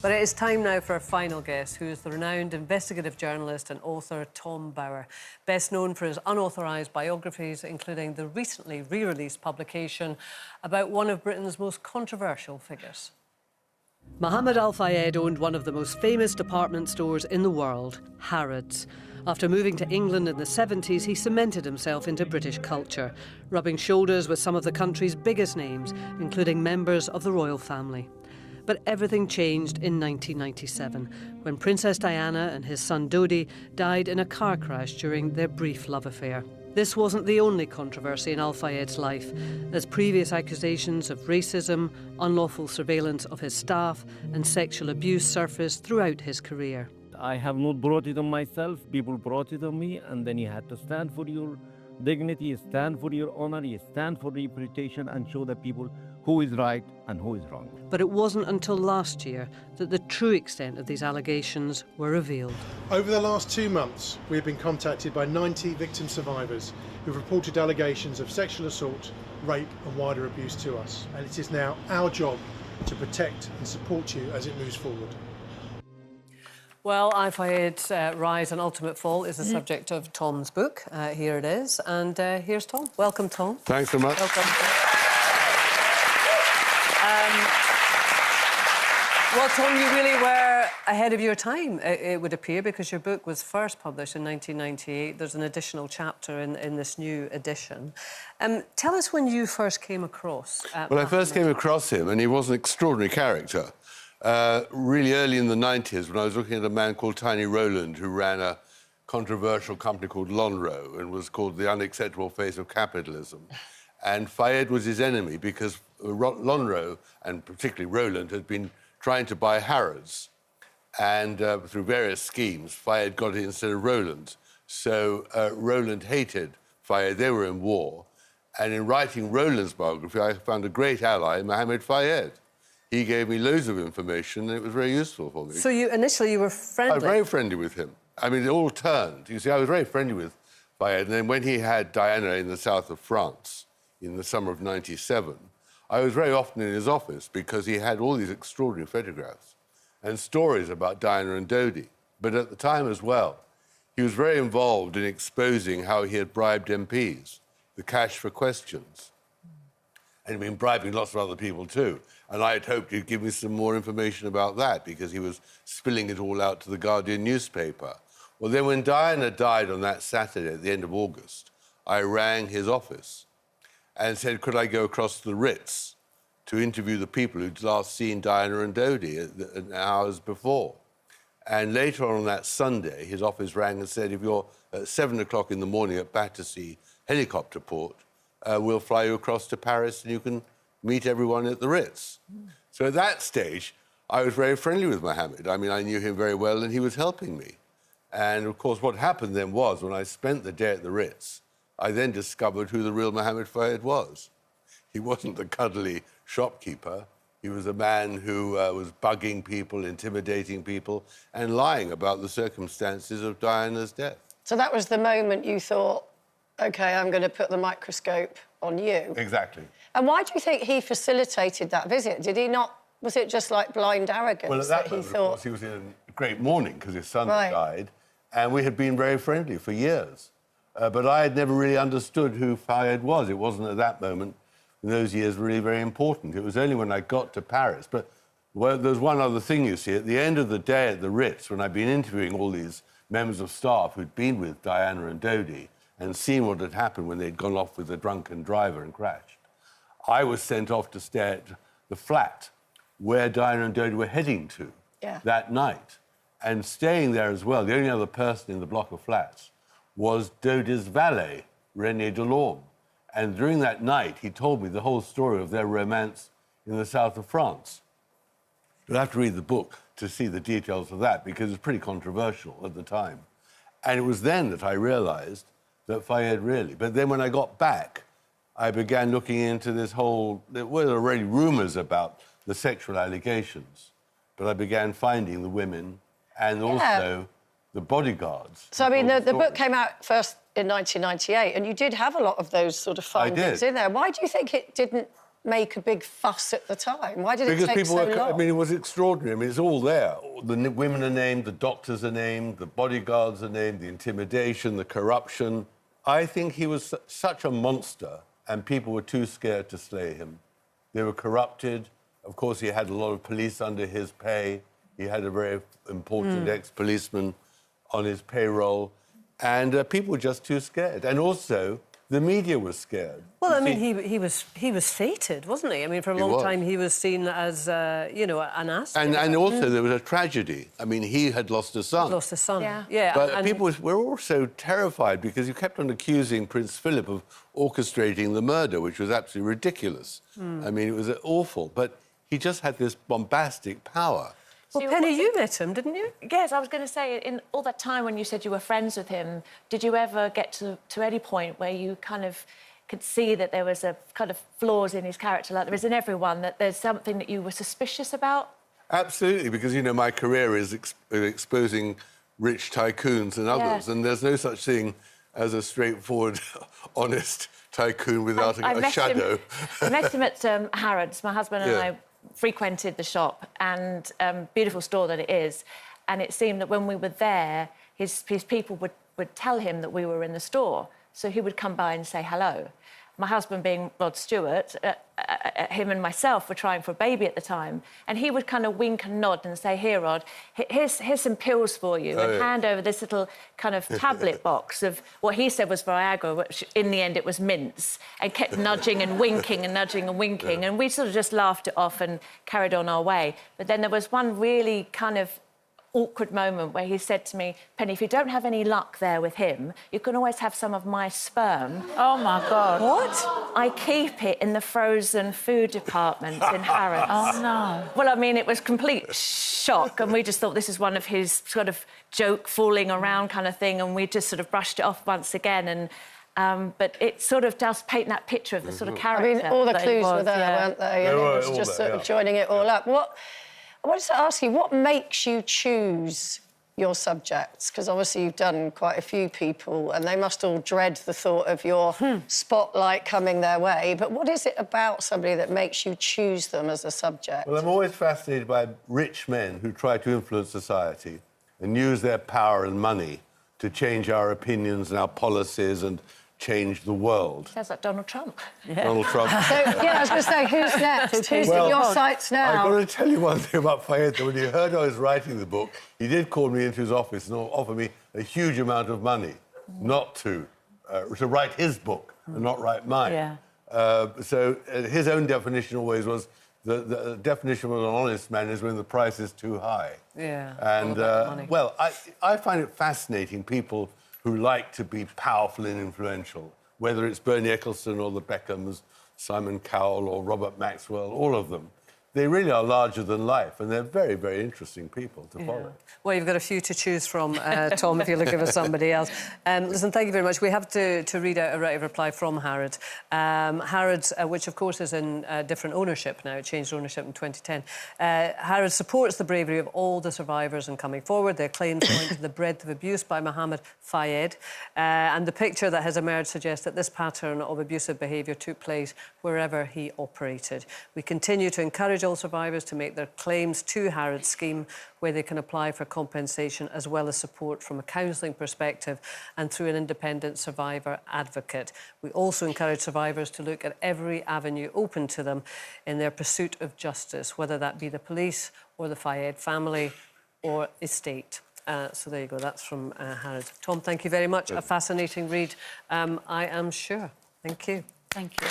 But it is time now for our final guest, who is the renowned investigative journalist and author Tom Bower, best known for his unauthorised biographies, including the recently re-released publication about one of Britain's most controversial figures. Mohamed Al-Fayed owned one of the most famous department stores in the world, Harrods. After moving to England in the 70s, he cemented himself into British culture, rubbing shoulders with some of the country's biggest names, including members of the royal family. But everything changed in 1997, when Princess Diana and his son Dodi died in a car crash during their brief love affair. This wasn't the only controversy in Al-Fayed's life, as previous accusations of racism, unlawful surveillance of his staff and sexual abuse surfaced throughout his career. I have not brought it on myself, people brought it on me, and then you had to stand for your dignity, you stand for your honor, you stand for reputation and show the people who is right and who is wrong. But it wasn't until last year that the true extent of these allegations were revealed. Over the last 2 months, we have been contacted by 90 victim survivors who've reported allegations of sexual assault, rape and wider abuse to us. And it is now our job to protect and support you as it moves forward. Well, Al-Fayed's rise and ultimate fall is the subject of Tom's book. Here it is. And here's Tom. Welcome, Tom. Thanks so much. Welcome. Well, Tom, you really were ahead of your time, it would appear, because your book was first published in 1998. There's an additional chapter in this new edition. Tell us when you first came across... Well, I first came across him, and he was an extraordinary character. Really early in the 90s, when I was looking at a man called Tiny Rowland, who ran a controversial company called Lonrho and was called The Unacceptable Face of Capitalism. And Fayed was his enemy because Lonrho, and particularly Rowland, had been trying to buy Harrods. And through various schemes, Fayed got it instead of Rowland. So Rowland hated Fayed. They were in war. And in writing Rowland's biography, I found a great ally, Mohamed Fayed. He gave me loads of information, and it was very useful for me. So initially you were friendly? I was very friendly with him. I mean, it all turned. You see, I was very friendly with Fayed, and then when he had Diana in the south of France in the summer of '97, I was very often in his office because he had all these extraordinary photographs and stories about Diana and Dodi. But at the time as well, he was very involved in exposing how he had bribed MPs, the cash for questions. And he'd been bribing lots of other people too. And I had hoped he'd give me some more information about that because he was spilling it all out to the Guardian newspaper. Well, then when Diana died on that Saturday at the end of August, I rang his office and said, could I go across to the Ritz to interview the people who'd last seen Diana and Dodi hours before. And later on that Sunday, his office rang and said, if you're at 7 o'clock in the morning at Battersea helicopter port, we'll fly you across to Paris and you can meet everyone at the Ritz. So at that stage, I was very friendly with Mohamed. I mean, I knew him very well and he was helping me. And, of course, what happened then was, when I spent the day at the Ritz, I then discovered who the real Mohamed Fayed was. He wasn't the cuddly shopkeeper. He was a man who was bugging people, intimidating people, and lying about the circumstances of Diana's death. So that was the moment you thought, OK, I'm going to put the microscope on you. Exactly. And why do you think he facilitated that visit? Did he not... Was it just, like, blind arrogance? Well, at that moment, of course, he was in a great mourning because his son had died, and we had been very friendly for years. But I had never really understood who Fayed was. It wasn't at that moment, in those years, really very important. It was only when I got to Paris. But there's one other thing, you see. At the end of the day at the Ritz, when I'd been interviewing all these members of staff who'd been with Diana and Dodi and seen what had happened when they'd gone off with a drunken driver and crashed, I was sent off to stay at the flat where Diana and Dodi were heading to that night. And staying there as well, the only other person in the block of flats was Dodi's valet, René Delorme. And during that night, he told me the whole story of their romance in the south of France. You'll have to read the book to see the details of that, because it's pretty controversial at the time. And it was then that I realised that Fayed really... But then when I got back, I began looking into this whole... There were already rumours about the sexual allegations, but I began finding the women and also the bodyguards. So, I mean, the book came out first in 1998, and you did have a lot of those sort of findings in there. Why do you think it didn't make a big fuss at the time? Why did it Because take people so were, long? I mean, it was extraordinary. I mean, it's all there. The women are named, the doctors are named, the bodyguards are named, the intimidation, the corruption. I think he was such a monster, and people were too scared to slay him. They were corrupted. Of course, he had a lot of police under his pay. He had a very important ex-policeman on his payroll. And people were just too scared. And also, the media was scared. Well, I mean, he was fated, wasn't he? I mean, for a long time, he was seen as, you know, an asset. And also, there was a tragedy. I mean, he had lost a son. Lost a son. Yeah. But people were also terrified because you kept on accusing Prince Philip of orchestrating the murder, which was absolutely ridiculous. I mean, it was awful. But he just had this bombastic power. Well, Penny, you met him, didn't you? Yes, I was going to say, in all that time when you said you were friends with him, did you ever get to any point where you kind of could see that there was a kind of flaws in his character, like there is in everyone, that there's something that you were suspicious about? Absolutely, because, you know, my career is exposing rich tycoons and others, and there's no such thing as a straightforward, honest tycoon without a shadow. I met him at Harrods. My husband and I frequented the shop, and beautiful store that it is. And it seemed that when we were there, his people would tell him that we were in the store. So he would come by and say hello. My husband, being Rod Stewart, him and myself were trying for a baby at the time, and he would kind of wink and nod and say, "Here, Rod, here's some pills for you," and hand over this little kind of tablet box of what he said was Viagra, which in the end it was mints, and kept nudging and winking and nudging and winking, and we sort of just laughed it off and carried on our way. But then there was one really kind of awkward moment where he said to me, "Penny, if you don't have any luck there with him, you can always have some of my sperm." Oh, my God. What? I keep it in the frozen food department in Harrods. Oh, no. Well, I mean, it was complete shock, and we just thought this is one of his sort of joke fooling around kind of thing, and we just sort of brushed it off once again. And but it sort of does paint that picture of the sort of character. I mean, all the that he clues was, were there, weren't they? And it was just sort of joining it all up. I wanted to ask you, what makes you choose your subjects? Because obviously you've done quite a few people, and they must all dread the thought of your spotlight coming their way. But what is it about somebody that makes you choose them as a subject? Well, I'm always fascinated by rich men who try to influence society and use their power and money to change our opinions and our policies and change the world. Sounds like Donald Trump. Donald Trump. So, yeah, I was going to say, who's next? Who's in your sights now? I've got to tell you one thing about Fayed, that when he heard I was writing the book, he did call me into his office and offer me a huge amount of money not to write his book and not write mine. Yeah. So his own definition always was, the definition of an honest man is when the price is too high. Yeah. And, well, I find it fascinating, people who like to be powerful and influential, whether it's Bernie Ecclestone or the Beckhams, Simon Cowell or Robert Maxwell, all of them. They really are larger than life, and they're very, very interesting people to follow. Well, you've got a few to choose from, Tom, if you're looking for somebody else. Listen, thank you very much. We have to read out a right of reply from Harrods. Harrods, which, of course, is in different ownership now. It changed ownership in 2010. Harrods supports the bravery of all the survivors in coming forward. Their claims point to the breadth of abuse by Mohamed Al-Fayed. And the picture that has emerged suggests that this pattern of abusive behaviour took place wherever he operated. We continue to encourage all survivors to make their claims to Harrods scheme, where they can apply for compensation as well as support from a counselling perspective and through an independent survivor advocate. We also encourage survivors to look at every avenue open to them in their pursuit of justice, whether that be the police or the Fayed family or estate. So there you go, that's from Harrods. Tom, thank you very much. A fascinating read, I am sure. Thank you. Thank you.